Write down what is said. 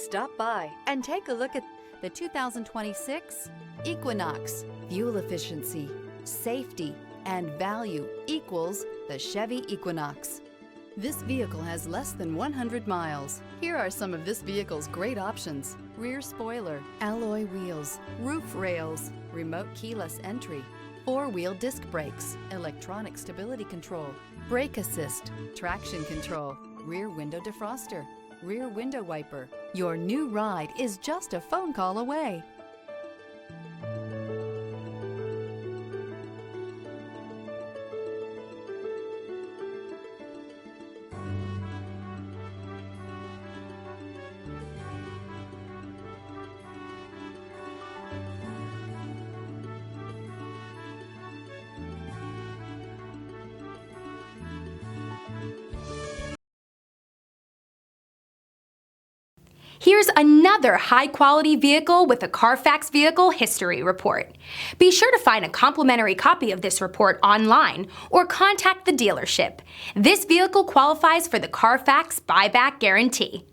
Stop by and take a look at the 2026 Equinox. Fuel efficiency, safety, and value equals the Chevy Equinox. This vehicle has less than 100 miles. Here are some of this vehicle's great options: rear spoiler, alloy wheels, roof rails, remote keyless entry, four-wheel disc brakes, electronic stability control, brake assist, traction control, rear window defroster, rear window wiper. Your new ride is just a phone call away. Here's another high-quality vehicle with a Carfax Vehicle History Report. Be sure to find a complimentary copy of this report online or contact the dealership. This vehicle qualifies for the Carfax Buyback Guarantee.